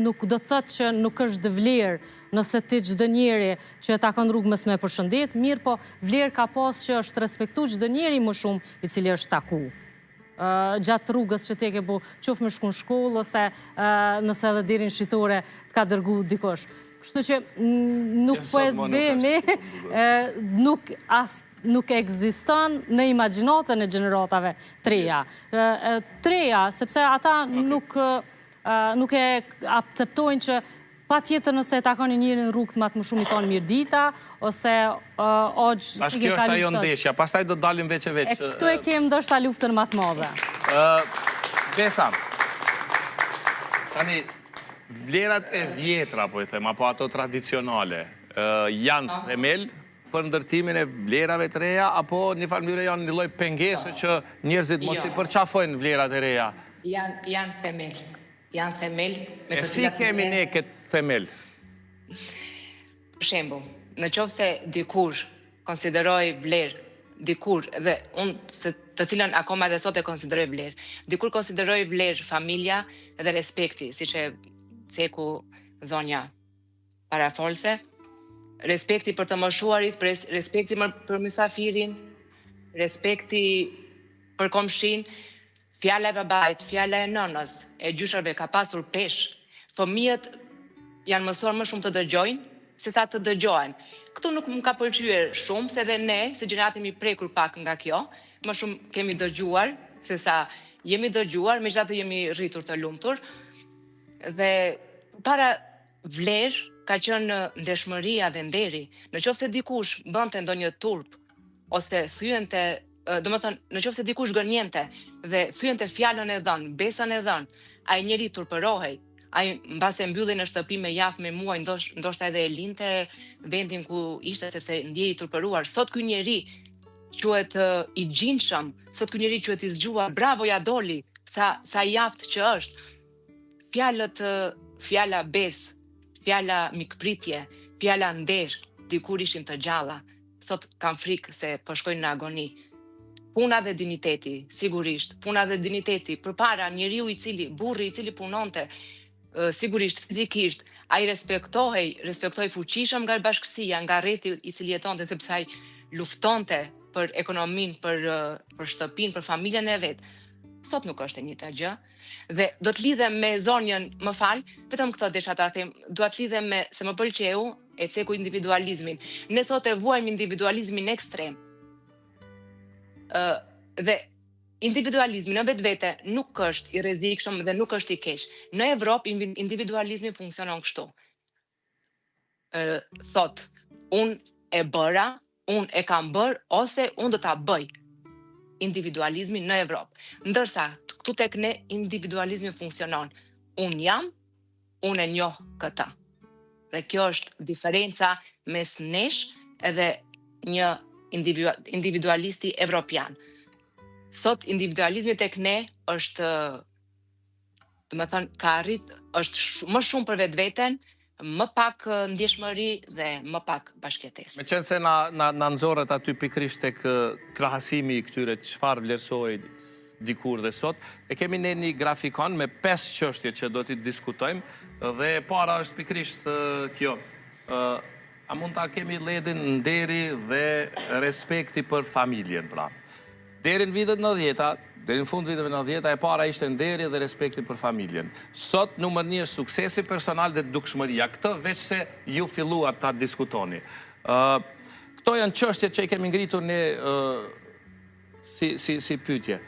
nuk do të thotë që nuk është vlerë nëse ti çdo njeri që e takon rrugë mes me përshëndet, mirë po vlerë ka pas që është respektu çdo njeri më shumë i cili është taku. Gjatë rrugës që ti ke bu, qoftë me shku në shkollë ose nëse edhe deri në shitore të ka dërgu dikosh. Kështu që nuk po e zbemi, nuk ekziston në imagjinatën e gjeneratave treja. Treja, sepse ata nuk e akceptojnë që pa tjetër nëse takoni njëri në rrugë më shumë i tonë mirë dita, ose ogjë si ke kalu sot. Kjo është ajo ndeshja, pastaj do të dalim veç e veç. Këtu e kemë ndoshta luftën më të madhe. Besa, tani, vlerat e vjetra, po i them, apo ato tradicionale, janë themel për ndërtimin e vlerave të reja, apo një farë mënyrë janë një lloj pengese që njerëzit mos t'i përqafojnë vlerat e reja? Janë themel. Janë themel. E si kemi ne këtë themel? Për shembull, në qoftë se dikur konsideroj vlerë, dikur, dhe unë të cilën akoma edhe sot e konsideroj vlerë, dikur konsideroj vlerë familja dhe respekti, siç e ceku zonja parafolse, respekti për të moshuarit, respekti për mysafirin, respekti për komshin, fjala e babait, fjala e nënës, e gjyshërve ka pasur pesh. Fëmijët janë mësuar më shumë të dëgjojnë se sa të dëgjohen. Këtu nuk më ka pëlqyer shumë, se dhe ne, si gjenerati mi prekur pak nga kjo, më shumë kemi dëgjuar, se sa jemi dëgjuar, megjithatë jemi rritur të lumtur. Dhe para vlerë ka qenë ndeshmëria dhe nderi. Në qoftë se dikush bënte ndonjë turp ose thyente, domethënë, në qoftë se dikush gënjente dhe thyente fjalën e dhënë, besën e dhënë, ai njeri turpërohej. Ai mbase mbylli në shtëpi me javë, me muaj, ndoshta edhe e linte vendin ku ishte sepse ndjej i turpëruar. Sot ky njeri quhet i gjinshëm, sot ky njeri quhet i zgjuar. Bravo, ja doli, sa javë që është. Fjala besë, fjala mikpritje, fjala nder, dikur ishin të gjalla, sot kanë frikë se po shkojnë në agoni. Puna dhe diniteti, sigurisht, puna dhe diniteti, përpara njeriu burri i cili punonte, sigurisht fizikisht, ai respektohej fuqishëm nga bashkësia, nga rreti i cili jetonte, sepse ai luftonte për ekonominë, për shtëpinë, për familjen e vet. Sot nuk është e njëjta gjë. Dhe do të lidhem me zonjën, më fal, vetëm këtë desha ta them, do të lidhem me se më pëlqeu e ceku individualizmin. Ne sot e vuajmë individualizmin ekstrem. Dhe individualizmi në vetvete nuk është i rrezikshëm dhe nuk është i keq. Në Evropë individualizmi funksionon kështu. Thot, unë e bëra, unë e kam bërë ose unë do ta bëj. Individualizmi në Evropë. Ndërsa këtu tek ne individualizmi funksionon. Unë jam, unë e njoh këtë. Dhe kjo është diferenca mes nesh edhe një individualisti evropian. Sot individualizmi tek ne është, domethënë, ka arrit, është më shumë për vetveten, më pak ndjeshmëri dhe më pak bashkëtesë. Me qenë se na nxorret aty pikrisht tek krahasimi i këtyre çfarë vlerësohej dikur dhe sot, e kemi ne një grafikon me 5 çështje që do t'i diskutojmë dhe para është pikrisht kjo. A mund ta kemi ledin nderi dhe respekti për familjen, pra. Deri në vitet 90-ta, deri në fund viteve 90-ta, e para ishte nderi dhe respekti për familjen. Sot numër 1 është suksesi personal dhe dukshmëria. Këtë veç se ju filluat ta diskutoni. Këto janë çështjet që i kemi ngritur ne si pyetje.